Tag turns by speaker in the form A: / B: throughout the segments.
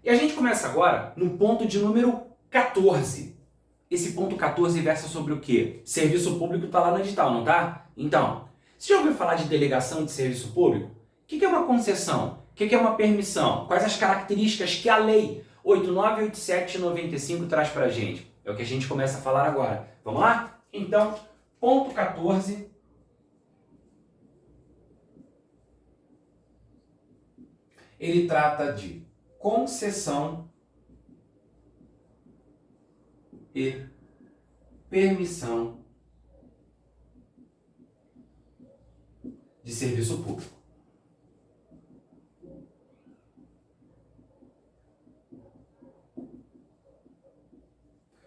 A: E a gente começa agora no ponto de número 14. Esse ponto 14 versa sobre o quê? Serviço público está lá no edital, não tá? Então, você já ouviu falar de delegação de serviço público? O que é uma concessão? O que é uma permissão? Quais as características que a lei 8987/95 traz pra gente? É o que a gente começa a falar agora. Vamos lá? Então, ponto 14. Ele trata de concessão e permissão de serviço público.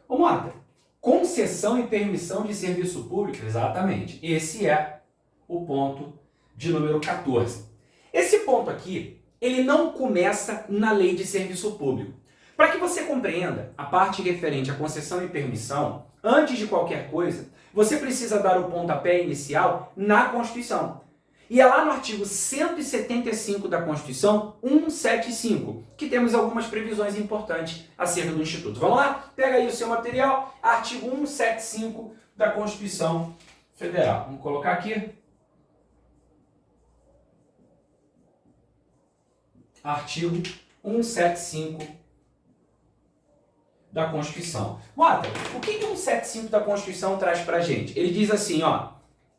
A: Ô, Mota, concessão e permissão de serviço público? Exatamente. Esse é o ponto de número 14. Esse ponto aqui, ele não começa na lei de serviço público. Para que você compreenda a parte referente à concessão e permissão, antes de qualquer coisa, você precisa dar o pontapé inicial na Constituição. E é lá no artigo 175 da Constituição, 175, que temos algumas previsões importantes acerca do Instituto. Vamos lá? Pega aí o seu material, artigo 175 da Constituição Federal. Vamos colocar aqui. Artigo 175 da Constituição. Mota, o que o 175 da Constituição traz pra gente? Ele diz assim, ó,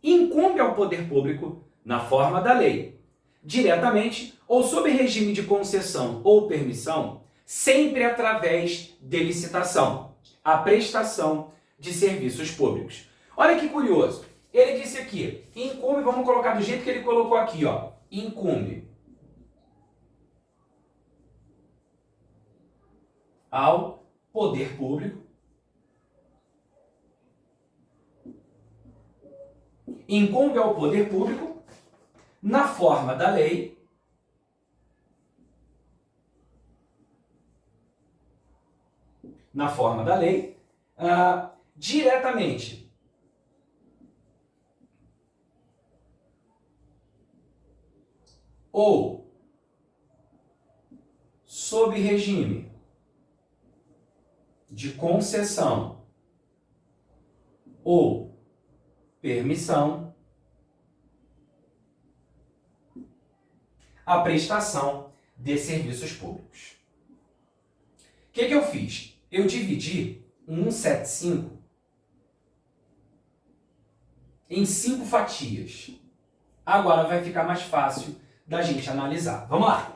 A: incumbe ao poder público, na forma da lei, diretamente ou sob regime de concessão ou permissão, sempre através de licitação, a prestação de serviços públicos. Olha que curioso. Ele disse aqui, incumbe, vamos colocar do jeito que ele colocou aqui, ó, incumbe ao poder público, incumbe ao poder público, na forma da lei, diretamente ou sob regime de concessão ou permissão, a prestação de serviços públicos. O que eu fiz? Eu dividi o 175 em 5 fatias. Agora vai ficar mais fácil da gente analisar. Vamos lá.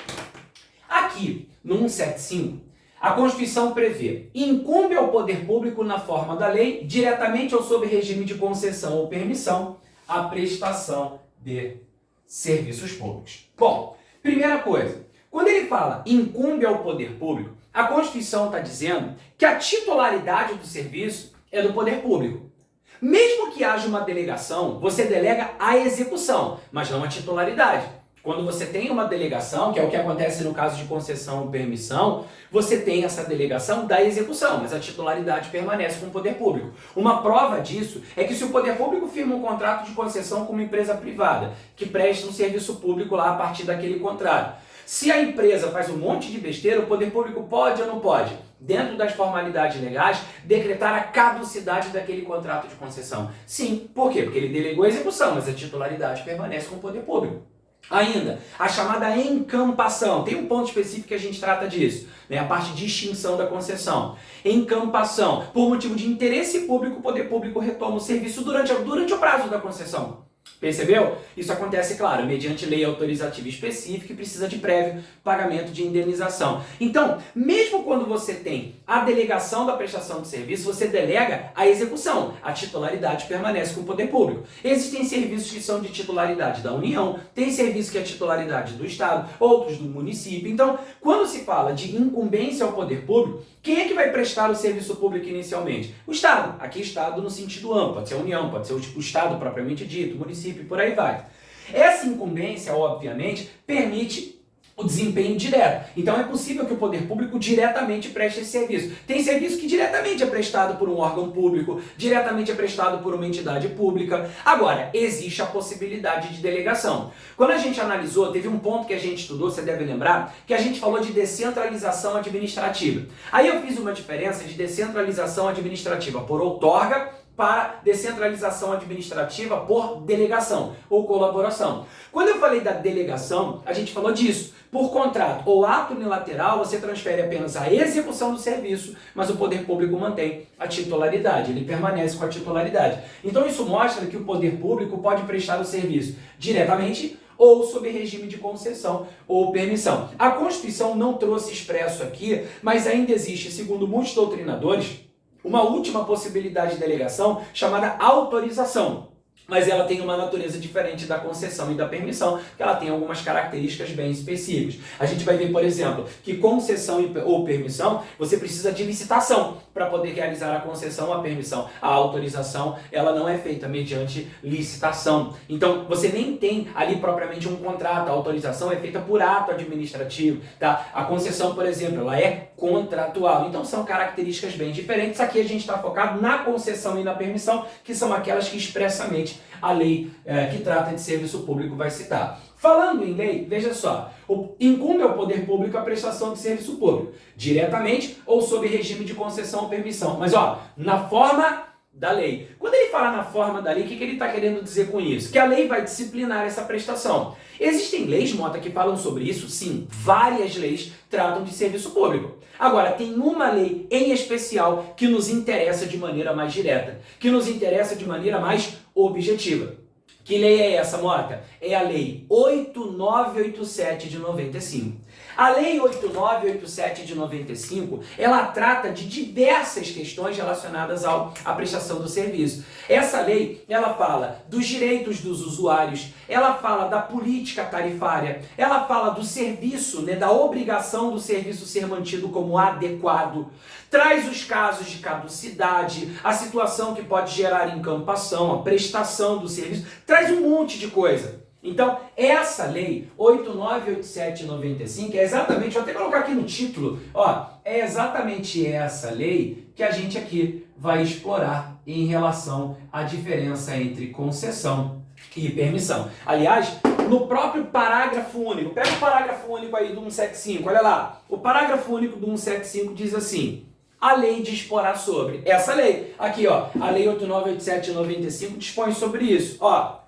A: Aqui, no 175, a Constituição prevê: incumbe ao poder público, na forma da lei, diretamente ou sob regime de concessão ou permissão, a prestação de serviços públicos. Bom, primeira coisa, quando ele fala incumbe ao poder público, a Constituição está dizendo que a titularidade do serviço é do poder público. Mesmo que haja uma delegação, você delega a execução, mas não a titularidade. Quando você tem uma delegação, que é o que acontece no caso de concessão ou permissão, você tem essa delegação da execução, mas a titularidade permanece com o poder público. Uma prova disso é que se o poder público firma um contrato de concessão com uma empresa privada, que presta um serviço público lá a partir daquele contrato, se a empresa faz um monte de besteira, o poder público pode ou não pode, dentro das formalidades legais, decretar a caducidade daquele contrato de concessão? Sim. Por quê? Porque ele delegou a execução, mas a titularidade permanece com o poder público. Ainda, a chamada encampação. Tem um ponto específico que a gente trata disso, né? A parte de extinção da concessão. Encampação. Por motivo de interesse público, o poder público retoma o serviço durante o prazo da concessão. Percebeu? Isso acontece, claro, mediante lei autorizativa específica e precisa de prévio pagamento de indenização. Então, mesmo quando você tem a delegação da prestação de serviço, você delega a execução. A titularidade permanece com o poder público. Existem serviços que são de titularidade da União, tem serviço que é titularidade do Estado, outros do município. Então, quando se fala de incumbência ao poder público, quem é que vai prestar o serviço público inicialmente? O Estado. Aqui Estado no sentido amplo, pode ser a União, pode ser o Estado propriamente dito, o município, por aí vai. Essa incumbência, obviamente, permite o desempenho direto. Então é possível que o poder público diretamente preste esse serviço. Tem serviço que diretamente é prestado por um órgão público, diretamente é prestado por uma entidade pública. Agora, existe a possibilidade de delegação. Quando a gente analisou, teve um ponto que a gente estudou, você deve lembrar, que a gente falou de descentralização administrativa. Aí eu fiz uma diferença de descentralização administrativa por outorga para descentralização administrativa por delegação ou colaboração. Quando eu falei da delegação, a gente falou disso. Por contrato ou ato unilateral, você transfere apenas a execução do serviço, mas o poder público mantém a titularidade, ele permanece com a titularidade. Então isso mostra que o poder público pode prestar o serviço diretamente ou sob regime de concessão ou permissão. A Constituição não trouxe expresso aqui, mas ainda existe, segundo muitos doutrinadores, uma última possibilidade de delegação chamada autorização. Mas ela tem uma natureza diferente da concessão e da permissão, porque ela tem algumas características bem específicas. A gente vai ver, por exemplo, que concessão ou permissão, você precisa de licitação para poder realizar a concessão ou a permissão. A autorização, ela não é feita mediante licitação. Então, você nem tem ali propriamente um contrato. A autorização é feita por ato administrativo, tá? A concessão, por exemplo, ela é contratual. Então, são características bem diferentes. Aqui a gente está focado na concessão e na permissão, que são aquelas que expressamente a lei que trata de serviço público vai citar. Falando em lei, veja só, incumbe ao poder público a prestação de serviço público, diretamente ou sob regime de concessão ou permissão. Mas ó, na forma da lei. Quando ele fala na forma da lei, o que ele está querendo dizer com isso? Que a lei vai disciplinar essa prestação. Existem leis, Mota, que falam sobre isso? Sim, várias leis tratam de serviço público. Agora, tem uma lei em especial que nos interessa de maneira mais direta, que nos interessa de maneira mais objetiva. Que lei é essa, Mota? É a Lei 8987 de 95. A Lei 8987 de 95, ela trata de diversas questões relacionadas à prestação do serviço. Essa lei, ela fala dos direitos dos usuários, ela fala da política tarifária, ela fala do serviço, né, da obrigação do serviço ser mantido como adequado, traz os casos de caducidade, a situação que pode gerar encampação, a prestação do serviço, traz um monte de coisa. Então, essa lei 8987/95 é exatamente, vou até colocar aqui no título, ó, é exatamente essa lei que a gente aqui vai explorar em relação à diferença entre concessão e permissão. Aliás, no próprio parágrafo único, pega o parágrafo único aí do 175, olha lá, o parágrafo único do 175 diz assim: a lei disporá sobre, essa lei, aqui ó, a lei 8987/95 dispõe sobre isso, ó.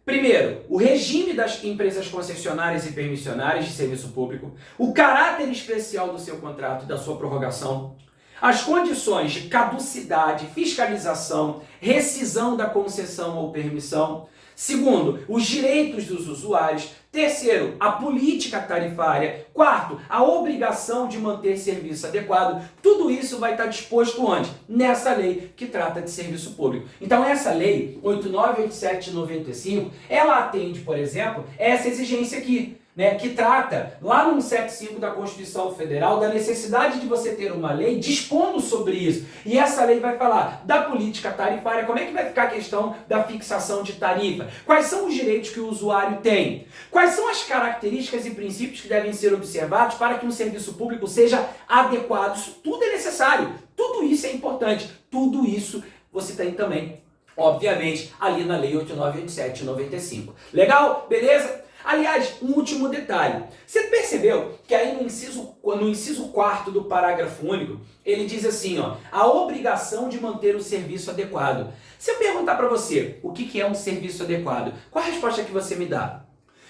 A: Primeiro, o regime das empresas concessionárias e permissionárias de serviço público, o caráter especial do seu contrato e da sua prorrogação, as condições de caducidade, fiscalização, rescisão da concessão ou permissão. Segundo, os direitos dos usuários. Terceiro, a política tarifária. Quarto, a obrigação de manter serviço adequado. Tudo isso vai estar disposto onde? Nessa lei que trata de serviço público. Então essa lei, 8987/95, ela atende, por exemplo, essa exigência aqui, né, que trata, lá no 175 da Constituição Federal, da necessidade de você ter uma lei dispondo sobre isso. E essa lei vai falar da política tarifária, como é que vai ficar a questão da fixação de tarifa, quais são os direitos que o usuário tem, quais são as características e princípios que devem ser observados para que um serviço público seja adequado. Isso tudo é necessário, tudo isso é importante, tudo isso você tem também, obviamente, ali na Lei 8987/95. Legal? Beleza? Aliás, um último detalhe. Você percebeu que aí no inciso 4º do parágrafo único, ele diz assim, ó, a obrigação de manter o serviço adequado. Se eu perguntar para você o que é um serviço adequado, qual a resposta que você me dá?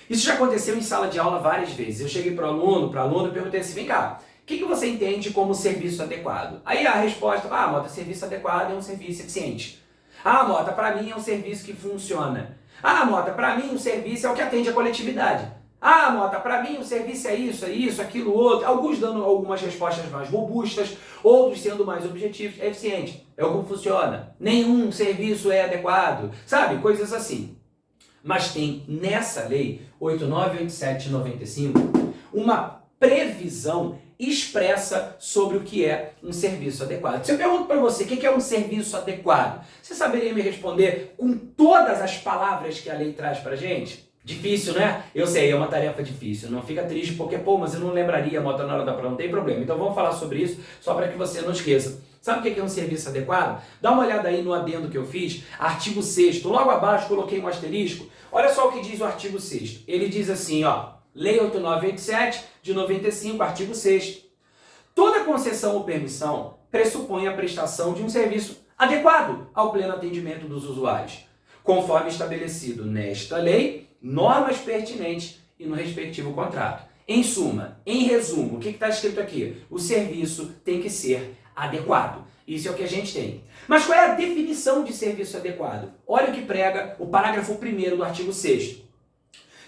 A: Isso já aconteceu em sala de aula várias vezes. Eu cheguei para o aluno e perguntei assim, vem cá, o que você entende como serviço adequado? Aí a resposta, Mota, serviço adequado é um serviço eficiente. Mota, para mim é um serviço que funciona. Mota, para mim o serviço é o que atende a coletividade. Mota, para mim o serviço é isso, aquilo, outro. Alguns dando algumas respostas mais robustas, outros sendo mais objetivos. É eficiente, é como funciona. Nenhum serviço é adequado, sabe? Coisas assim. Mas tem nessa lei, 8987/95, uma previsão expressa sobre o que é um serviço adequado. Se eu pergunto para você o que é um serviço adequado, você saberia me responder com todas as palavras que a lei traz para a gente? Difícil, né? Eu sei, é uma tarefa difícil. Não fica triste porque, pô, mas eu não lembraria, Mota, na hora da prova, não tem problema. Então vamos falar sobre isso, só para que você não esqueça. Sabe o que é um serviço adequado? Dá uma olhada aí no adendo que eu fiz, artigo 6º, logo abaixo coloquei um asterisco. Olha só o que diz o artigo 6º. Ele diz assim, ó, Lei 8987 de 95, artigo 6º. Toda concessão ou permissão pressupõe a prestação de um serviço adequado ao pleno atendimento dos usuários, conforme estabelecido nesta lei, normas pertinentes e no respectivo contrato. Em suma, em resumo, o que está escrito aqui? O serviço tem que ser adequado. Isso é o que a gente tem. Mas qual é a definição de serviço adequado? Olha o que prega o parágrafo 1º do artigo 6º.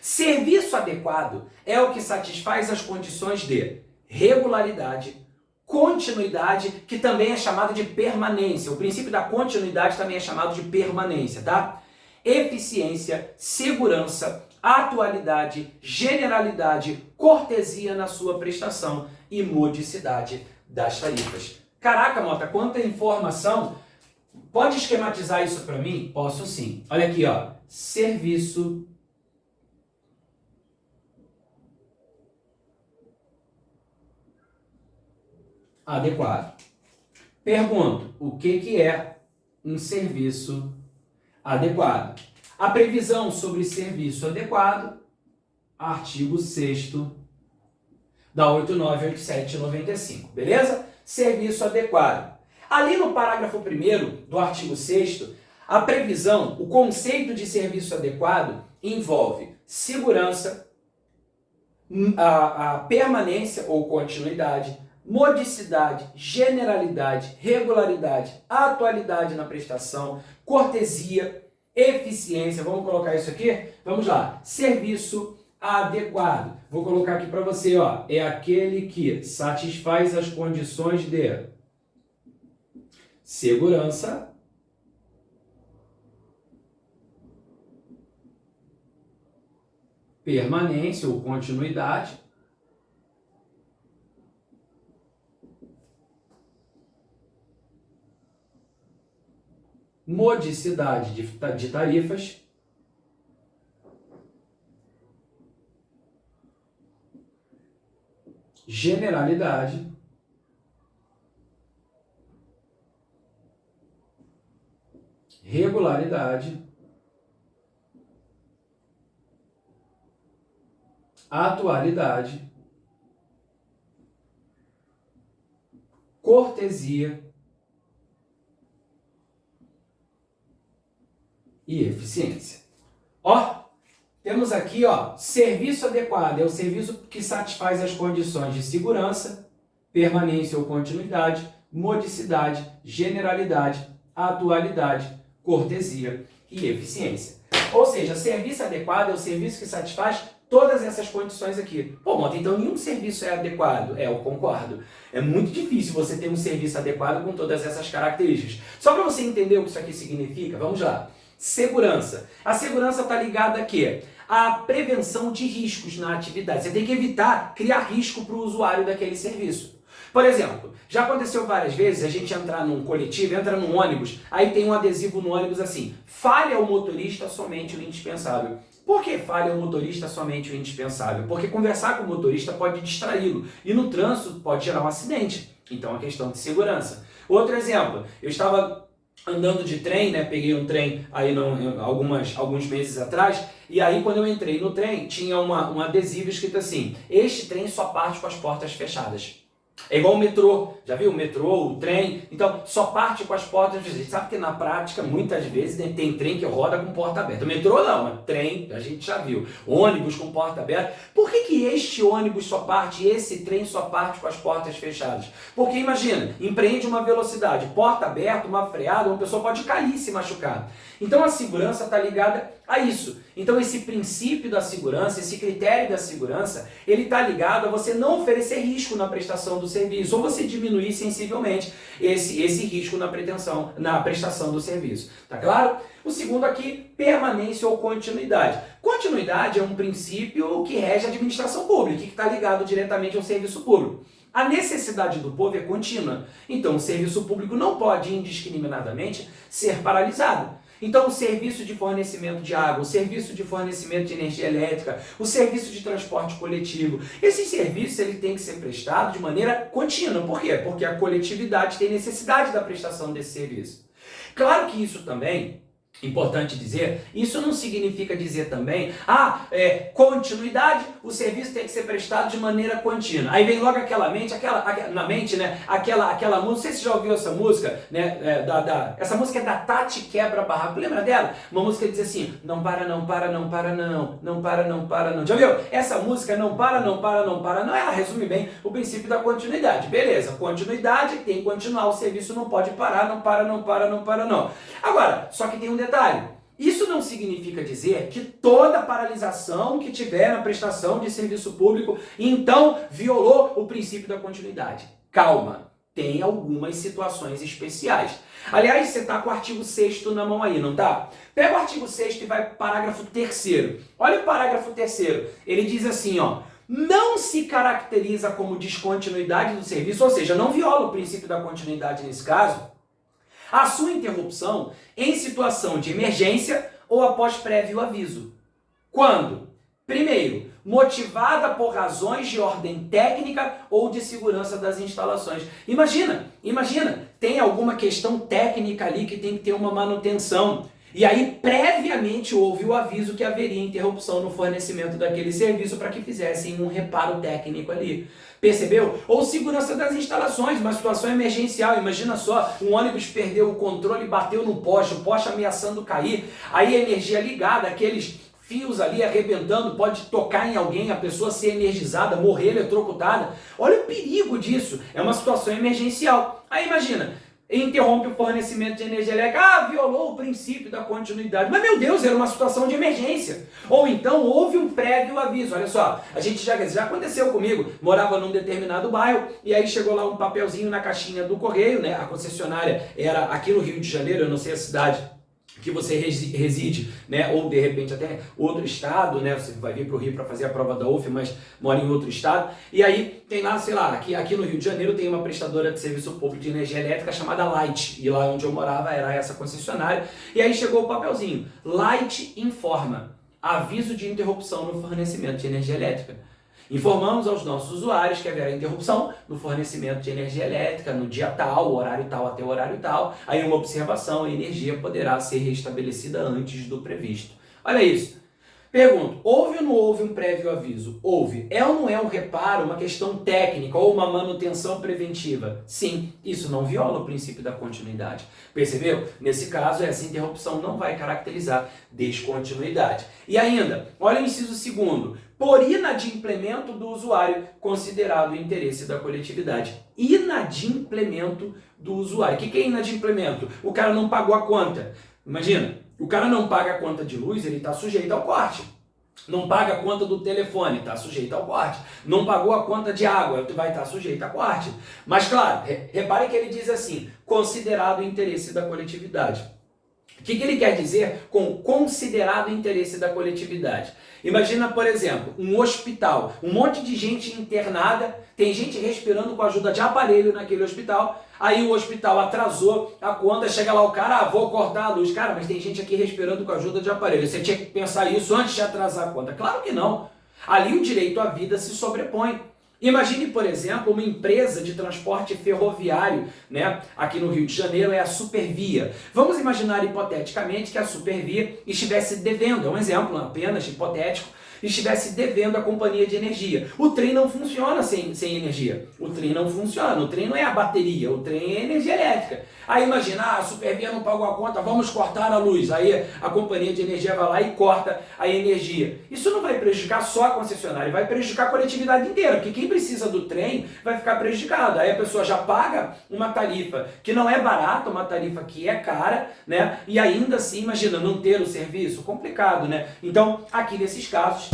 A: Serviço adequado é o que satisfaz as condições de regularidade, continuidade, que também é chamado de permanência. O princípio da continuidade também é chamado de permanência, tá? Eficiência, segurança, atualidade, generalidade, cortesia na sua prestação e modicidade das tarifas. Caraca, Mota, quanta informação! Pode esquematizar isso para mim? Posso sim. Olha aqui, ó. Serviço adequado. Pergunto, o que é um serviço adequado? A previsão sobre serviço adequado, artigo 6º da 8987/95, beleza? Serviço adequado. Ali no parágrafo 1º do artigo 6º, a previsão, o conceito de serviço adequado envolve segurança, a permanência ou continuidade, modicidade, generalidade, regularidade, atualidade na prestação, cortesia, eficiência. Vamos colocar isso aqui? Vamos lá. Serviço adequado. Vou colocar aqui para você, ó. É aquele que satisfaz as condições de segurança, permanência ou continuidade, modicidade de tarifas, generalidade, regularidade, atualidade, cortesia e eficiência. Ó, temos aqui, ó, serviço adequado, é o serviço que satisfaz as condições de segurança, permanência ou continuidade, modicidade, generalidade, atualidade, cortesia e eficiência. Ou seja, serviço adequado é o serviço que satisfaz todas essas condições aqui. Pô, Mota, então nenhum serviço é adequado. Eu concordo. É muito difícil você ter um serviço adequado com todas essas características. Só para você entender o que isso aqui significa, vamos lá. Segurança. A segurança está ligada a quê? A prevenção de riscos na atividade. Você tem que evitar criar risco para o usuário daquele serviço. Por exemplo, já aconteceu várias vezes a gente entrar num coletivo, entra num ônibus, aí tem um adesivo no ônibus assim, fale ao motorista somente o indispensável. Por que falha o motorista somente o indispensável? Porque conversar com o motorista pode distraí-lo e no trânsito pode gerar um acidente. Então é uma questão de segurança. Outro exemplo, eu estava andando de trem, né? Peguei um trem aí alguns meses atrás, e aí quando eu entrei no trem, tinha um adesivo escrito assim, este trem só parte com as portas fechadas. É igual o metrô, já viu? O metrô, o trem, então só parte com as portas fechadas. A gente sabe que na prática, muitas vezes, tem trem que roda com porta aberta. O metrô não, mas trem, a gente já viu. Ônibus com porta aberta. Por que este ônibus só parte, esse trem só parte com as portas fechadas? Porque imagina, empreende uma velocidade, porta aberta, uma freada, uma pessoa pode cair e se machucar. Então a segurança está ligada a isso. Então esse princípio da segurança, esse critério da segurança, ele está ligado a você não oferecer risco na prestação do serviço, ou você diminuir sensivelmente esse risco na prestação do serviço. Tá claro? O segundo aqui, permanência ou continuidade. Continuidade é um princípio que rege a administração pública, que está ligado diretamente ao serviço público. A necessidade do povo é contínua. Então o serviço público não pode indiscriminadamente ser paralisado. Então, o serviço de fornecimento de água, o serviço de fornecimento de energia elétrica, o serviço de transporte coletivo, esses serviços ele tem que ser prestado de maneira contínua. Por quê? Porque a coletividade tem necessidade da prestação desse serviço. Claro que isso também, importante dizer, isso não significa dizer também, continuidade, o serviço tem que ser prestado de maneira contínua. Aí vem logo aquela música, não sei se você já ouviu essa música, né, essa música é da Tati Quebra-Barraco, lembra dela? Uma música que diz assim, não para, não para, não para, não, não para, não para, não. Já viu? Essa música, não para, não para, não para, não, ela resume bem o princípio da continuidade. Beleza, continuidade, tem que continuar, o serviço não pode parar, não para, não para, não para, não. Agora, só que tem um detalhe, isso não significa dizer que toda paralisação que tiver na prestação de serviço público, então violou o princípio da continuidade. Calma, tem algumas situações especiais. Aliás, você está com o artigo 6º na mão aí, não tá? Pega o artigo 6º e vai para o parágrafo 3º. Olha o parágrafo 3º, ele diz assim, ó, não se caracteriza como descontinuidade do serviço, ou seja, não viola o princípio da continuidade nesse caso, a sua interrupção em situação de emergência ou após prévio aviso. Quando? Primeiro, motivada por razões de ordem técnica ou de segurança das instalações. Imagina, tem alguma questão técnica ali que tem que ter uma manutenção. E aí, previamente, houve o aviso que haveria interrupção no fornecimento daquele serviço para que fizessem um reparo técnico ali. Percebeu? Ou segurança das instalações, uma situação emergencial. Imagina só, um ônibus perdeu o controle, bateu no poste, o poste ameaçando cair, aí a energia ligada, aqueles fios ali arrebentando, pode tocar em alguém, a pessoa ser energizada, morrer eletrocutada. Olha o perigo disso, é uma situação emergencial. Aí imagina, interrompe o fornecimento de energia elétrica, violou o princípio da continuidade. Mas, meu Deus, era uma situação de emergência. Ou então, houve um prévio aviso. Olha só, a gente já aconteceu comigo, morava num determinado bairro, e aí chegou lá um papelzinho na caixinha do correio, né? A concessionária era aqui no Rio de Janeiro, eu não sei a cidade que você reside, né, ou de repente até outro estado, né, você vai vir para o Rio para fazer a prova da UF, mas mora em outro estado, e aí tem lá, sei lá, aqui no Rio de Janeiro tem uma prestadora de serviço público de energia elétrica chamada Light, e lá onde eu morava era essa concessionária, e aí chegou o papelzinho, Light informa, aviso de interrupção no fornecimento de energia elétrica. Informamos aos nossos usuários que haverá interrupção no fornecimento de energia elétrica no dia tal, horário tal até o horário tal. Aí uma observação, a energia poderá ser restabelecida antes do previsto. Olha isso. Pergunto, houve ou não houve um prévio aviso? Houve. É ou não é um reparo, uma questão técnica ou uma manutenção preventiva? Sim, isso não viola o princípio da continuidade. Percebeu? Nesse caso, essa interrupção não vai caracterizar descontinuidade. E ainda, olha o inciso 2º. Por inadimplemento do usuário, considerado o interesse da coletividade. Inadimplemento do usuário. O que é inadimplemento? O cara não pagou a conta. Imagina, o cara não paga a conta de luz, ele está sujeito ao corte. Não paga a conta do telefone, está sujeito ao corte. Não pagou a conta de água, vai estar sujeito a corte. Mas claro, repare que ele diz assim, considerado o interesse da coletividade. O que ele quer dizer com considerado interesse da coletividade? Imagina, por exemplo, um hospital, um monte de gente internada, tem gente respirando com a ajuda de aparelho naquele hospital, aí o hospital atrasou a conta, chega lá o cara, vou cortar a luz. Cara, mas tem gente aqui respirando com a ajuda de aparelho. Você tinha que pensar isso antes de atrasar a conta. Claro que não. Ali o direito à vida se sobrepõe. Imagine, por exemplo, uma empresa de transporte ferroviário, né? Aqui no Rio de Janeiro é a Supervia. Vamos imaginar hipoteticamente que a Supervia estivesse devendo, é um exemplo apenas hipotético, estivesse devendo a companhia de energia. O trem não funciona sem energia. O trem não funciona. O trem não é a bateria, o trem é energia elétrica. Aí imagina, a Supervia não pagou a conta, vamos cortar a luz. Aí a companhia de energia vai lá e corta a energia. Isso não vai prejudicar só a concessionária, vai prejudicar a coletividade inteira, porque quem precisa do trem vai ficar prejudicado. Aí a pessoa já paga uma tarifa que não é barata, uma tarifa que é cara, né? E ainda assim, imagina, não ter o serviço, complicado, né? Então, aqui nesses casos,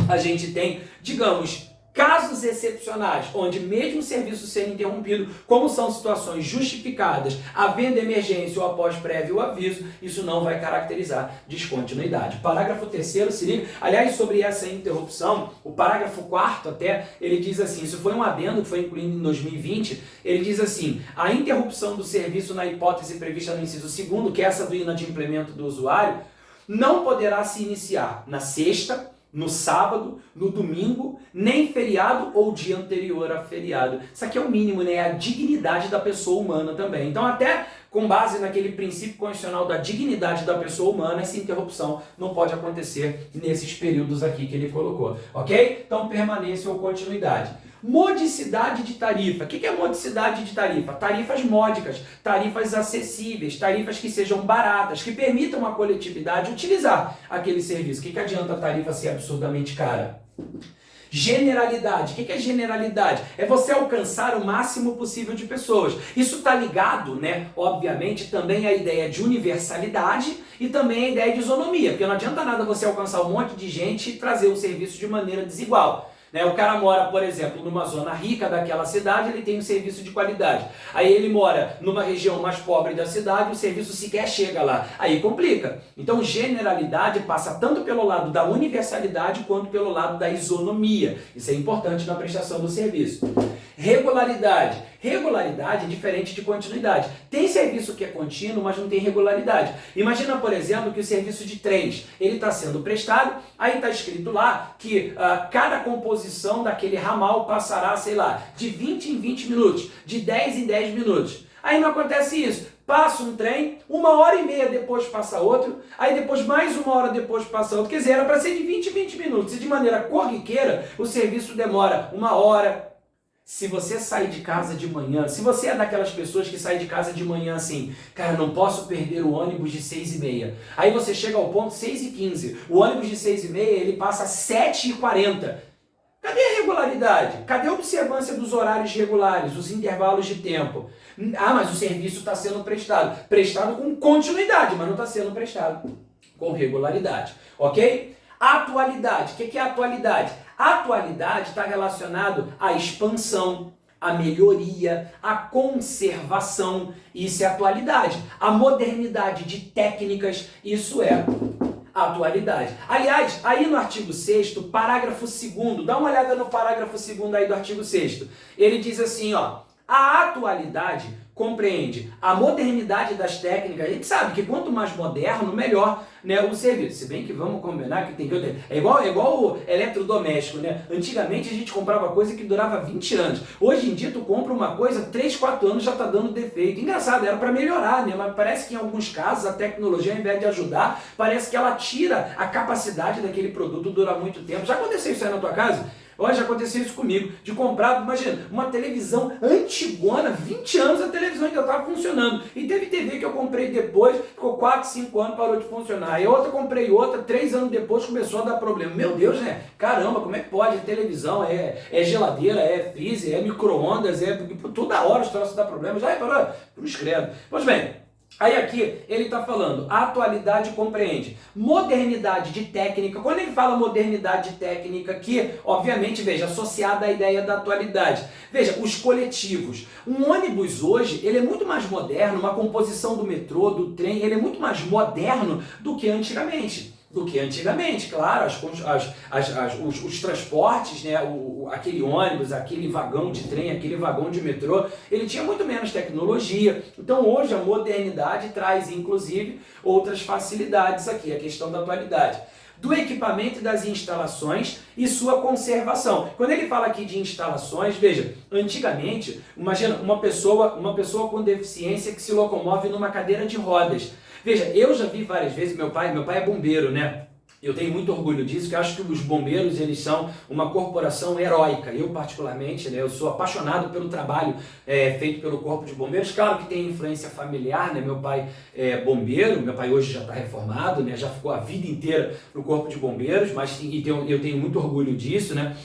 A: a gente tem, digamos, Casos excepcionais, onde mesmo o serviço sendo interrompido, como são situações justificadas, havendo emergência ou após prévio aviso, isso não vai caracterizar descontinuidade. Parágrafo 3º, se liga, aliás, sobre essa interrupção, o parágrafo 4º até, ele diz assim, isso foi um adendo que foi incluído em 2020, ele diz assim, a interrupção do serviço na hipótese prevista no inciso 2º, que é essa do inadimplemento do usuário, não poderá se iniciar na sexta, no sábado, no domingo, nem feriado ou dia anterior a feriado. Isso aqui é o mínimo, né? É a dignidade da pessoa humana também. Então, até com base naquele princípio constitucional da dignidade da pessoa humana, essa interrupção não pode acontecer nesses períodos aqui que ele colocou, ok? Então, permanência ou continuidade. Modicidade de tarifa. O que é modicidade de tarifa? Tarifas módicas, tarifas acessíveis, tarifas que sejam baratas, que permitam a coletividade utilizar aquele serviço. O que adianta a tarifa ser absurdamente cara? Generalidade. O que é generalidade? É você alcançar o máximo possível de pessoas. Isso está ligado, né, obviamente, também à ideia de universalidade e também à ideia de isonomia, porque não adianta nada você alcançar um monte de gente e trazer o serviço de maneira desigual. O cara mora, por exemplo, numa zona rica daquela cidade, ele tem um serviço de qualidade. Aí ele mora numa região mais pobre da cidade, o serviço sequer chega lá. Aí complica. Então, generalidade passa tanto pelo lado da universalidade quanto pelo lado da isonomia. Isso é importante na prestação do serviço. Regularidade. Regularidade é diferente de continuidade. Tem serviço que é contínuo, mas não tem regularidade. Imagina, por exemplo, que o serviço de trens, ele está sendo prestado, aí está escrito lá que cada composição daquele ramal passará, sei lá, de 20 em 20 minutos, de 10 em 10 minutos. Aí não acontece isso. Passa um trem, 1h30 depois passa outro, aí depois mais 1 hora depois passa outro. Quer dizer, era para ser de 20 em 20 minutos. E de maneira corriqueira, o serviço demora 1 hora. Se você sair de casa de manhã, se você é daquelas pessoas que saem de casa de manhã assim, cara, não posso perder o ônibus de 6h30. Aí você chega ao ponto 6h15. O ônibus de 6h30, ele passa 7h40. Cadê a regularidade? Cadê a observância dos horários regulares, os intervalos de tempo? Ah, mas o serviço está sendo prestado. Prestado com continuidade, mas não está sendo prestado com regularidade. Ok? Atualidade. O que é atualidade? A atualidade está relacionado à expansão, à melhoria, à conservação. Isso é atualidade. A modernidade de técnicas, isso é atualidade. Aliás, aí no artigo 6º, parágrafo 2º, dá uma olhada no parágrafo 2º aí do artigo 6º. Ele diz assim, ó, a atualidade compreende a modernidade das técnicas. A gente sabe que quanto mais moderno, melhor, né, o serviço. Se bem que vamos combinar que tem que ter. É igual o eletrodoméstico, né? Antigamente a gente comprava coisa que durava 20 anos. Hoje em dia tu compra uma coisa, 3, 4 anos já está dando defeito. Engraçado, era para melhorar, né? Mas parece que em alguns casos a tecnologia, ao invés de ajudar, parece que ela tira a capacidade daquele produto durar muito tempo. Já aconteceu isso aí na tua casa? Hoje aconteceu isso comigo, de comprar, imagina, uma televisão antigona, 20 anos a televisão ainda estava funcionando. E teve TV que eu comprei depois, ficou 4, 5 anos, parou de funcionar. E outra, comprei outra, 3 anos depois começou a dar problema. Meu Deus, né? Caramba, como é que pode? Televisão, é geladeira, é freezer, é micro-ondas, toda hora os troços dá problema. Já reparou? Cruz credo. Pois bem, aí aqui ele está falando, a atualidade compreende modernidade de técnica. Quando ele fala modernidade de técnica aqui, obviamente, veja, associada à ideia da atualidade. Veja, os coletivos. Um ônibus hoje, ele é muito mais moderno, uma composição do metrô, do trem, ele é muito mais moderno do que antigamente. Claro, os transportes, né, aquele ônibus, aquele vagão de trem, aquele vagão de metrô, ele tinha muito menos tecnologia. Então hoje a modernidade traz, inclusive, outras facilidades aqui, a questão da atualidade. Do equipamento e das instalações e sua conservação. Quando ele fala aqui de instalações, veja, antigamente, imagina uma pessoa com deficiência que se locomove numa cadeira de rodas. Veja, eu já vi várias vezes, meu pai é bombeiro, né? Eu tenho muito orgulho disso, porque eu acho que os bombeiros, eles são uma corporação heróica. Eu, particularmente, né, eu sou apaixonado pelo trabalho feito pelo Corpo de Bombeiros. Claro que tem influência familiar, né? Meu pai é bombeiro, meu pai hoje já está reformado, né? Já ficou a vida inteira no Corpo de Bombeiros, mas eu tenho muito orgulho disso, né?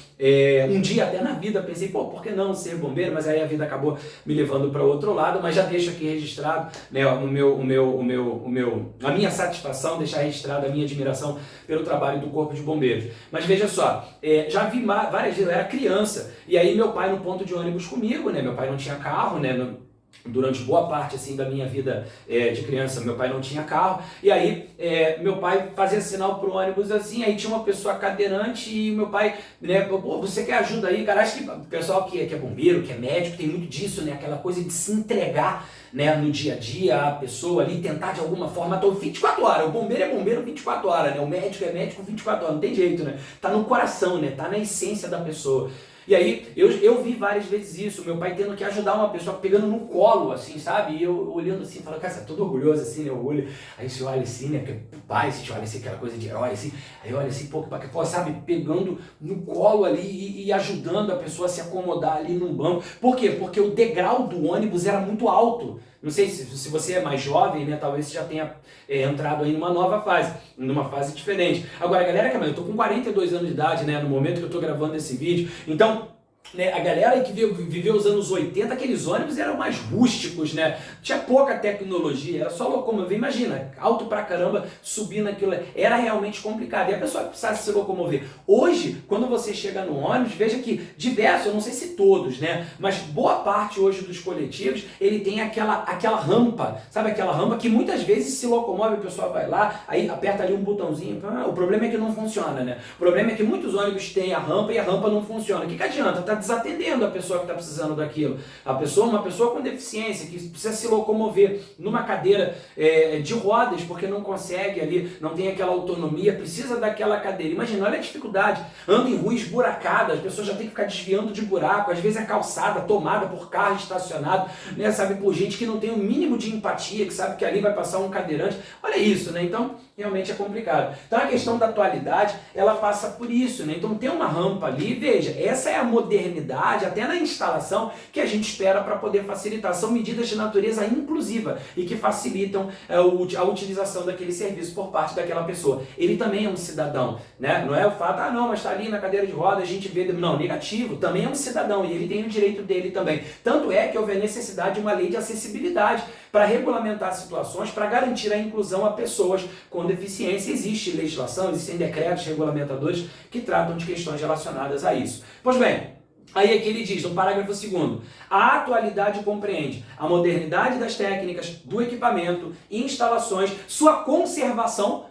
A: Um dia até na vida pensei, por que não ser bombeiro? Mas aí a vida acabou me levando para outro lado, mas já deixo aqui registrado, né, a minha satisfação, deixar registrado a minha admiração pelo trabalho do Corpo de Bombeiros. Mas veja só, já vi várias vezes, eu era criança, e aí meu pai no ponto de ônibus comigo, né? Meu pai não tinha carro, né? Durante boa parte assim da minha vida de criança, meu pai não tinha carro, e aí meu pai fazia sinal pro ônibus assim, aí tinha uma pessoa cadeirante e meu pai, né, pô, você quer ajuda aí, cara? Acho que o pessoal que é bombeiro, que é médico, tem muito disso, né, aquela coisa de se entregar, né, no dia a dia, a pessoa ali tentar de alguma forma, 24 horas, o bombeiro é bombeiro 24 horas, né, o médico é médico 24 horas, não tem jeito, né, tá no coração, né, tá na essência da pessoa. E aí, eu vi várias vezes isso, meu pai tendo que ajudar uma pessoa, pegando no colo, assim, sabe? E eu olhando assim, falando, cara, você tá todo orgulhoso, assim, né? Eu olho, aí você olha assim, né? Porque pai, você olha assim, aquela coisa de herói, assim. Aí olha assim, pô, sabe? Pegando no colo ali e ajudando a pessoa a se acomodar ali num banco. Por quê? Porque o degrau do ônibus era muito alto. Não sei se você é mais jovem, né? Talvez você já tenha entrado aí numa nova fase, numa fase diferente. Agora, galera, eu tô com 42 anos de idade, né? No momento que eu tô gravando esse vídeo. Então, né, a galera que viveu os anos 80, aqueles ônibus eram mais rústicos, né? Tinha pouca tecnologia, era só locomover. Imagina, alto pra caramba, subir naquilo. Era realmente complicado. E a pessoa precisasse se locomover. Hoje, quando você chega no ônibus, veja que diversos, eu não sei se todos, né? Mas boa parte hoje dos coletivos, ele tem aquela rampa, sabe aquela rampa que muitas vezes se locomove, a pessoa vai lá, aí aperta ali um botãozinho. O problema é que não funciona, né? O problema é que muitos ônibus têm a rampa e a rampa não funciona. O que adianta? Tá desatendendo a pessoa que está precisando daquilo. Uma pessoa com deficiência, que precisa se locomover numa cadeira de rodas, porque não consegue ali, não tem aquela autonomia, precisa daquela cadeira. Imagina, olha a dificuldade. Anda em rua esburacada, as pessoas já têm que ficar desviando de buraco, às vezes é calçada, tomada por carro estacionado, né, sabe, por gente que não tem o mínimo de empatia, que sabe que ali vai passar um cadeirante. Olha isso, né? Então, realmente é complicado. Então a questão da atualidade, ela passa por isso, né? Então tem uma rampa ali, veja, essa é a modernidade, até na instalação, que a gente espera para poder facilitar. São medidas de natureza inclusiva e que facilitam a utilização daquele serviço por parte daquela pessoa. Ele também é um cidadão, né? Não é o fato, não, mas está ali na cadeira de roda, a gente vê... Não, negativo, também é um cidadão e ele tem o direito dele também. Tanto é que houve a necessidade de uma lei de acessibilidade para regulamentar situações, para garantir a inclusão a pessoas com deficiência. Existe legislação, existem decretos regulamentadores que tratam de questões relacionadas a isso. Pois bem, aí aqui ele diz, no parágrafo 2º, a atualidade compreende a modernidade das técnicas, do equipamento, instalações, sua conservação,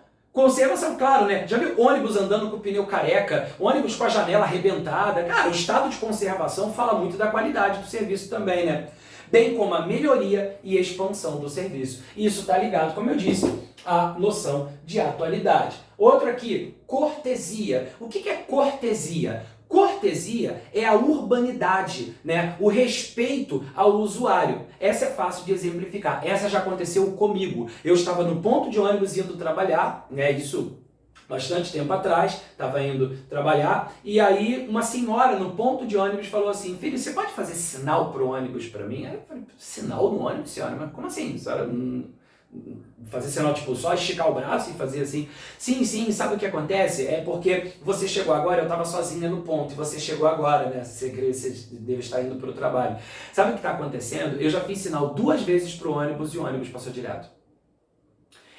A: claro, né? Já viu ônibus andando com o pneu careca, ônibus com a janela arrebentada? Cara, o estado de conservação fala muito da qualidade do serviço também, né? Bem como a melhoria e expansão do serviço. Isso está ligado, como eu disse, à noção de atualidade. Outro aqui, cortesia. O que é cortesia? Cortesia é a urbanidade, né? O respeito ao usuário. Essa é fácil de exemplificar. Essa já aconteceu comigo. Eu estava no ponto de ônibus indo trabalhar, né? Isso bastante tempo atrás, estava indo trabalhar, e aí uma senhora no ponto de ônibus falou assim, filho, você pode fazer sinal pro ônibus para mim? Aí eu falei, sinal no ônibus, senhora? Mas como assim, senhora? Fazer sinal, tipo, só esticar o braço e fazer assim? Sim, sabe o que acontece? É porque você chegou agora, eu estava sozinha no ponto, e você chegou agora, né? Você deve estar indo para o trabalho. Sabe o que está acontecendo? Eu já fiz sinal 2 vezes pro ônibus e o ônibus passou direto.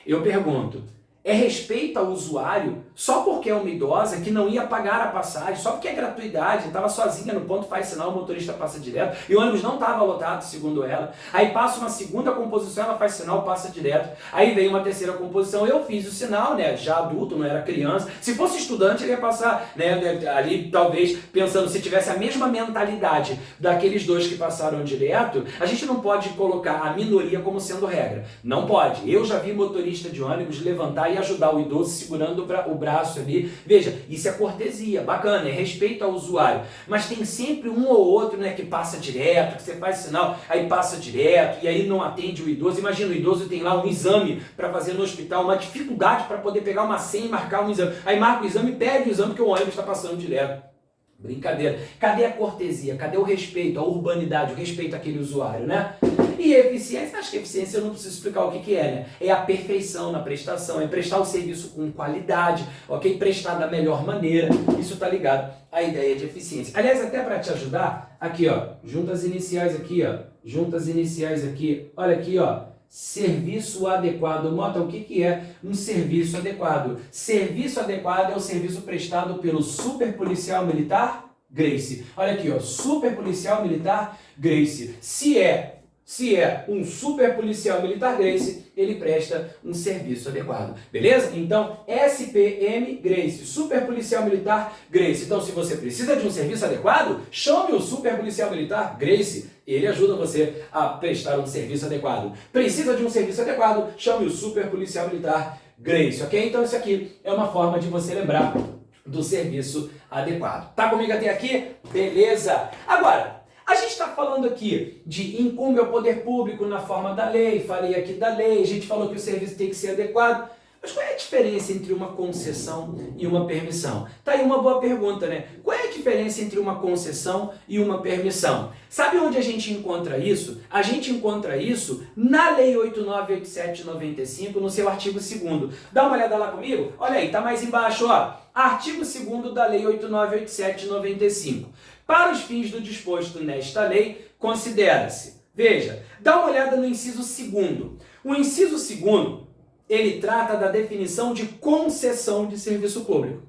A: Eu pergunto, é respeito ao usuário só porque é uma idosa que não ia pagar a passagem, só porque é gratuidade, estava sozinha no ponto, faz sinal, o motorista passa direto, e o ônibus não estava lotado, segundo ela. Aí passa uma segunda composição, ela faz sinal, passa direto. Aí vem uma terceira composição, eu fiz o sinal, né, já adulto, não era criança. Se fosse estudante, ele ia passar, né, ali talvez pensando, se tivesse a mesma mentalidade daqueles 2 que passaram direto, a gente não pode colocar a minoria como sendo regra. Não pode. Eu já vi motorista de ônibus levantar e ajudar o idoso segurando o braço ali. Veja, isso é cortesia, bacana, é respeito ao usuário. Mas tem sempre um ou outro, né, que passa direto, que você faz sinal, aí passa direto, e aí não atende o idoso. Imagina, o idoso tem lá um exame para fazer no hospital, uma dificuldade para poder pegar uma senha e marcar um exame. Aí marca o exame e pede o exame porque o ônibus está passando direto. Brincadeira. Cadê a cortesia? Cadê o respeito, a urbanidade, o respeito àquele usuário, né? E eficiência, acho que eficiência eu não preciso explicar o que é, né? É a perfeição na prestação, é prestar o serviço com qualidade, ok? Prestar da melhor maneira, isso tá ligado à ideia de eficiência. Aliás, até para te ajudar, aqui ó, juntas iniciais aqui ó, juntas iniciais aqui, olha aqui ó, serviço adequado. Mota, o que é um serviço adequado? Serviço adequado é o serviço prestado pelo superpolicial militar Grace. Olha aqui, ó, superpolicial militar Grace. Se é um superpolicial militar Grace, ele presta um serviço adequado. Beleza? Então, SPM Grace, superpolicial militar Grace. Então, se você precisa de um serviço adequado, chame o superpolicial militar Grace. Ele ajuda você a prestar um serviço adequado. Precisa de um serviço adequado, chame o superpolicial militar Grace, ok? Então, isso aqui é uma forma de você lembrar do serviço adequado. Tá comigo até aqui? Beleza! Agora, a gente está falando aqui de incumbe ao poder público na forma da lei, falei aqui da lei, a gente falou que o serviço tem que ser adequado, mas qual é a diferença entre uma concessão e uma permissão? Tá aí uma boa pergunta, né? Qual é a diferença entre uma concessão e uma permissão? Sabe onde a gente encontra isso? A gente encontra isso na Lei 8987/95, no seu artigo 2º. Dá uma olhada lá comigo? Olha aí, tá mais embaixo, ó. Artigo 2º da Lei 8987/95. Para os fins do disposto nesta lei, considera-se. Veja, dá uma olhada no inciso 2º. O inciso 2º, ele trata da definição de concessão de serviço público.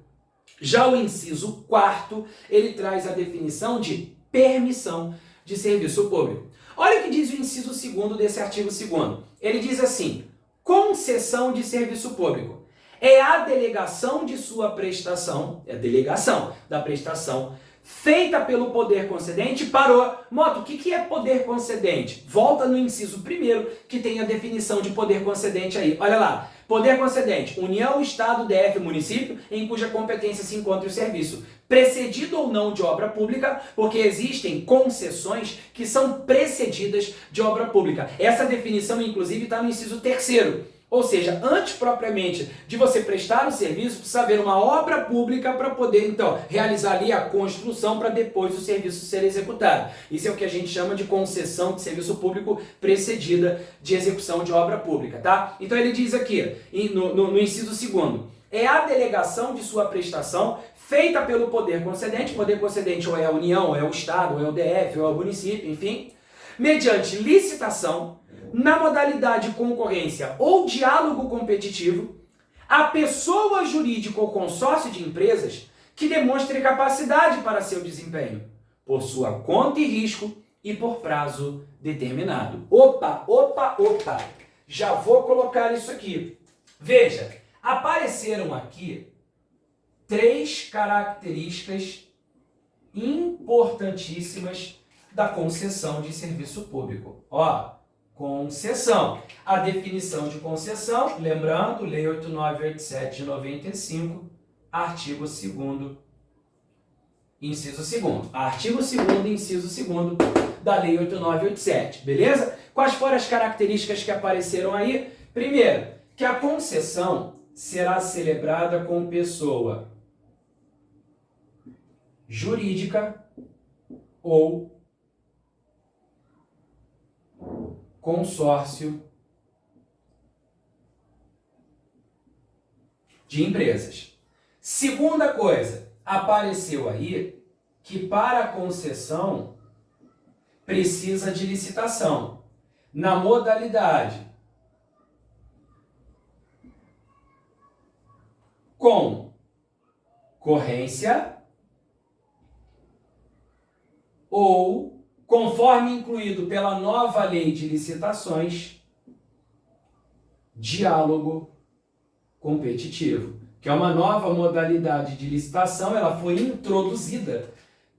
A: Já o inciso 4º, ele traz a definição de permissão de serviço público. Olha o que diz o inciso 2º desse artigo 2º. Ele diz assim: concessão de serviço público é a delegação de sua prestação, é a delegação da prestação feita pelo poder concedente. Parou. Moto, o que é poder concedente? Volta no inciso 1º, que tem a definição de poder concedente aí. Olha lá. Poder concedente: União, Estado, DF, município, em cuja competência se encontra o serviço, precedido ou não de obra pública, porque existem concessões que são precedidas de obra pública. Essa definição, inclusive, está no inciso 3º. Ou seja, antes propriamente de você prestar o serviço, precisa haver uma obra pública para poder, então, realizar ali a construção para depois o serviço ser executado. Isso é o que a gente chama de concessão de serviço público precedida de execução de obra pública, tá? Então ele diz aqui, no inciso 2º, é a delegação de sua prestação feita pelo poder concedente ou é a União, ou é o Estado, ou é o DF, ou é o município, enfim, mediante licitação, na modalidade concorrência ou diálogo competitivo, a pessoa jurídica ou consórcio de empresas que demonstre capacidade para seu desempenho, por sua conta e risco e por prazo determinado. Opa! Já vou colocar isso aqui. Veja, apareceram aqui 3 características importantíssimas da concessão de serviço público. Ó, concessão. A definição de concessão, lembrando, Lei 8987/95, artigo 2º, inciso 2º. Artigo 2º, inciso 2º da Lei 8987, beleza? Quais foram as características que apareceram aí? Primeiro, que a concessão será celebrada com pessoa jurídica ou consórcio de empresas. Segunda coisa, apareceu aí que para a concessão precisa de licitação na modalidade concorrência ou, conforme incluído pela nova lei de licitações, diálogo competitivo, que é uma nova modalidade de licitação. Ela foi introduzida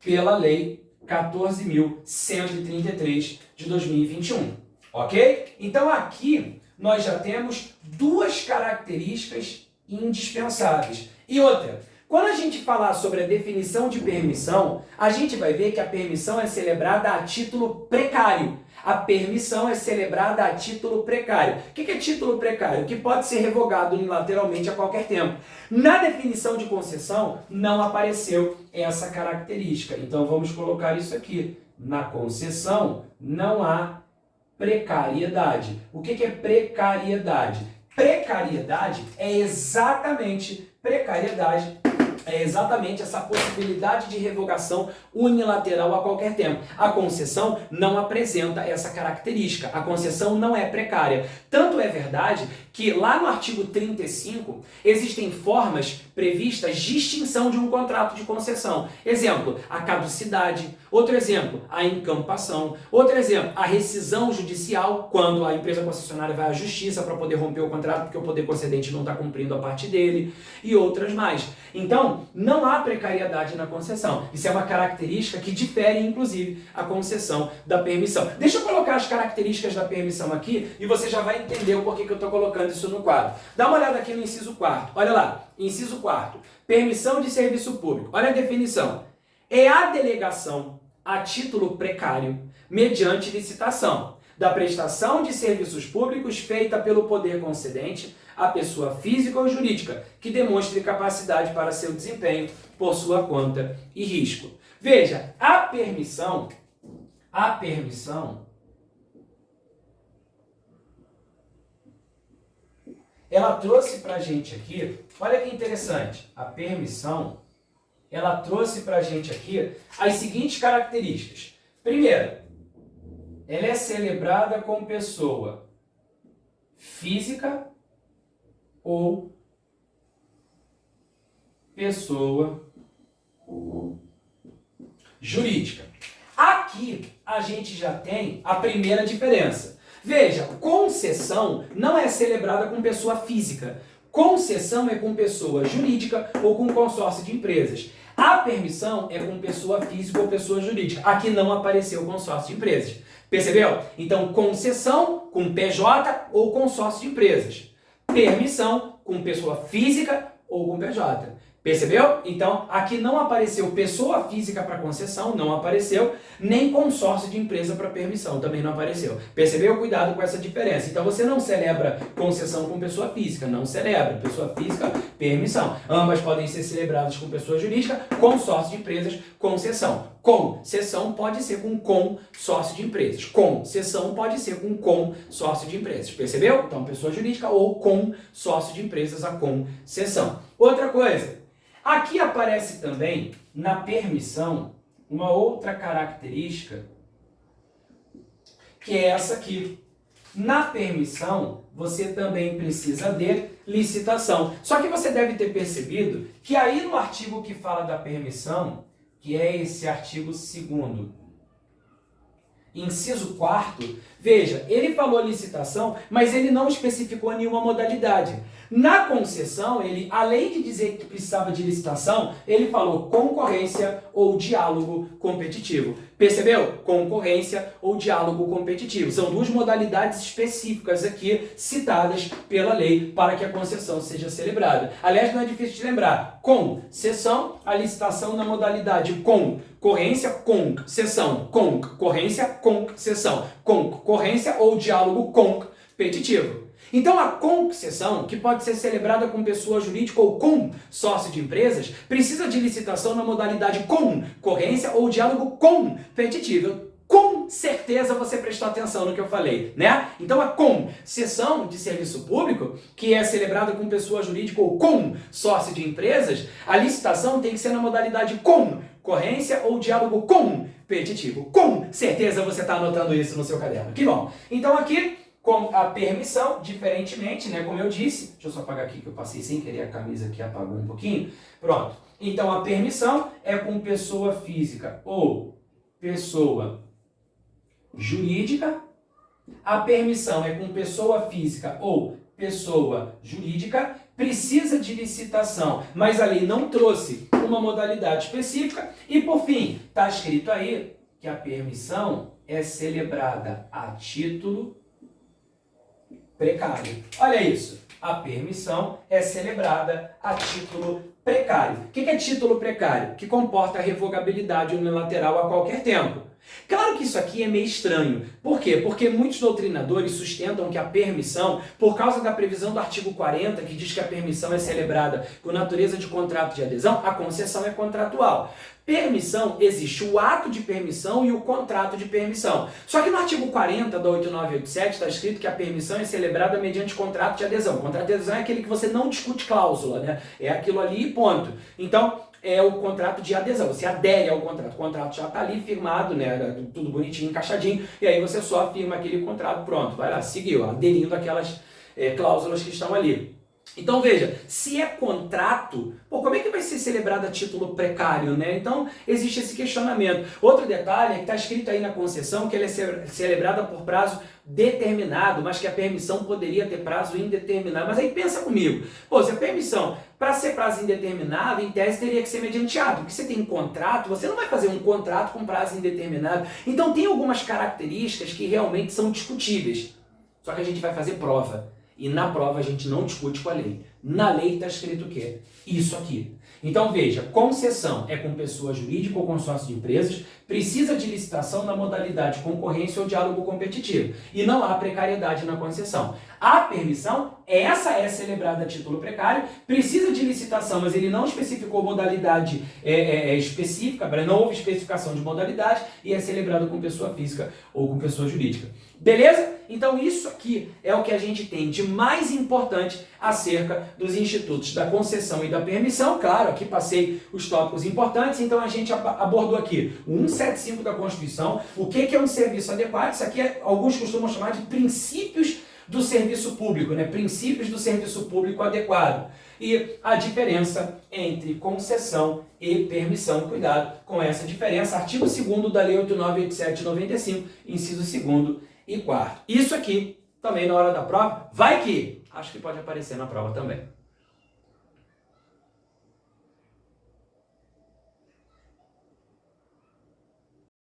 A: pela Lei 14.133 de 2021, ok? Então aqui nós já temos 2 características indispensáveis. E outra, quando a gente falar sobre a definição de permissão, a gente vai ver que a permissão é celebrada a título precário. A permissão é celebrada a título precário. O que é título precário? Que pode ser revogado unilateralmente a qualquer tempo. Na definição de concessão, não apareceu essa característica. Então vamos colocar isso aqui. Na concessão, não há precariedade. O que é precariedade? Precariedade é exatamente precariedade é exatamente essa possibilidade de revogação unilateral a qualquer tempo. A concessão não apresenta essa característica. A concessão não é precária. Tanto é verdade que lá no artigo 35 existem formas previstas de extinção de um contrato de concessão. Exemplo, a caducidade. Outro exemplo, a incampação. Outro exemplo, a rescisão judicial, quando a empresa concessionária vai à justiça para poder romper o contrato porque o poder concedente não está cumprindo a parte dele, e outras mais. Então, não há precariedade na concessão. Isso é uma característica que difere, inclusive, a concessão da permissão. Deixa eu colocar as características da permissão aqui e você já vai entender o porquê que eu estou colocando isso no quadro. Dá uma olhada aqui no inciso 4º. Olha lá, inciso 4º. Permissão de serviço público. Olha a definição. É a delegação a título precário, mediante licitação, da prestação de serviços públicos feita pelo poder concedente à pessoa física ou jurídica que demonstre capacidade para seu desempenho por sua conta e risco. Veja, a permissão, ela trouxe pra gente aqui, olha que interessante, a permissão, ela trouxe pra gente aqui as seguintes características. Primeiro, ela é celebrada com pessoa física ou pessoa jurídica. Aqui a gente já tem a primeira diferença. Veja, concessão não é celebrada com pessoa física. Concessão é com pessoa jurídica ou com consórcio de empresas. A permissão é com pessoa física ou pessoa jurídica. Aqui não apareceu consórcio de empresas. Percebeu? Então, concessão com PJ ou consórcio de empresas. Permissão com pessoa física ou com PJ. Percebeu? Então, aqui não apareceu pessoa física para concessão, não apareceu, nem consórcio de empresa para permissão, também não apareceu. Percebeu? Cuidado com essa diferença. Então, você não celebra concessão com pessoa física, não celebra. Pessoa física, permissão. Ambas podem ser celebradas com pessoa jurídica, consórcio de empresas, concessão. Concessão pode ser com consórcio de empresas. Concessão pode ser com consórcio de empresas. Percebeu? Então, pessoa jurídica ou consórcio de empresas, a concessão. Outra coisa. Aqui aparece também, na permissão, uma outra característica, que é essa aqui. Na permissão, você também precisa de licitação. Só que você deve ter percebido que aí no artigo que fala da permissão, que é esse artigo 2º, inciso 4º, veja, ele falou licitação, mas ele não especificou nenhuma modalidade. Na concessão, ele, além de dizer que precisava de licitação, ele falou concorrência ou diálogo competitivo. Percebeu? Concorrência ou diálogo competitivo. São duas modalidades específicas aqui citadas pela lei para que a concessão seja celebrada. Aliás, não é difícil de lembrar. Concessão, a licitação na modalidade concorrência, concessão, concorrência, concessão, concorrência ou diálogo competitivo. Então, a concessão, que pode ser celebrada com pessoa jurídica ou com sócio de empresas, precisa de licitação na modalidade concorrência ou diálogo competitivo. Com certeza você prestou atenção no que eu falei, né? Então, a concessão de serviço público, que é celebrada com pessoa jurídica ou com sócio de empresas, a licitação tem que ser na modalidade concorrência ou diálogo competitivo. Com certeza você está anotando isso no seu caderno. Que bom. Então, aqui, com a permissão, diferentemente, né, como eu disse, deixa eu só apagar aqui que eu passei sem querer a camisa aqui, apagou um pouquinho, pronto. Então, a permissão é com pessoa física ou pessoa jurídica, a permissão é com pessoa física ou pessoa jurídica, precisa de licitação, mas a lei não trouxe uma modalidade específica, e por fim, está escrito aí que a permissão é celebrada a título precário. Olha isso, a permissão é celebrada a título precário. O que é título precário? Que comporta a revogabilidade unilateral a qualquer tempo. Claro que isso aqui é meio estranho. Por quê? Porque muitos doutrinadores sustentam que a permissão, por causa da previsão do artigo 40, que diz que a permissão é celebrada por natureza de contrato de adesão, a concessão é contratual. Permissão, existe o ato de permissão e o contrato de permissão. Só que no artigo 40 da 8987 está escrito que a permissão é celebrada mediante contrato de adesão. O contrato de adesão é aquele que você não discute cláusula, né? É aquilo ali e ponto. Então, é o contrato de adesão. Você adere ao contrato. O contrato já está ali firmado, né? Tudo bonitinho, encaixadinho. E aí você só firma aquele contrato, pronto. Vai lá, seguiu, aderindo aquelas cláusulas que estão ali. Então veja, se é contrato, como é que vai ser celebrado a título precário, né? Então existe esse questionamento. Outro detalhe é que está escrito aí na concessão que ela é celebrada por prazo determinado, mas que a permissão poderia ter prazo indeterminado. Mas aí pensa comigo, se a permissão para ser prazo indeterminado, em tese teria que ser medianteado, porque você tem um contrato, você não vai fazer um contrato com prazo indeterminado. Então tem algumas características que realmente são discutíveis, só que a gente vai fazer prova. E na prova a gente não discute com a lei. Na lei está escrito o quê? Isso aqui. Então veja, concessão é com pessoa jurídica ou consórcio de empresas, precisa de licitação na modalidade concorrência ou diálogo competitivo. E não há precariedade na concessão. A permissão, essa é celebrada a título precário, precisa de licitação, mas ele não especificou modalidade específica, não houve especificação de modalidade, e é celebrado com pessoa física ou com pessoa jurídica. Beleza? Então isso aqui é o que a gente tem de mais importante acerca dos institutos da concessão e da permissão. Claro, aqui passei os tópicos importantes, então a gente abordou aqui o 175 da Constituição, o que é um serviço adequado. Isso aqui alguns costumam chamar de princípios do serviço público, né? Princípios do serviço público adequado. E a diferença entre concessão e permissão. Cuidado com essa diferença. Artigo 2º da Lei 8987/95, inciso 2º e 4º. Isso aqui, também na hora da prova, vai que acho que pode aparecer na prova também.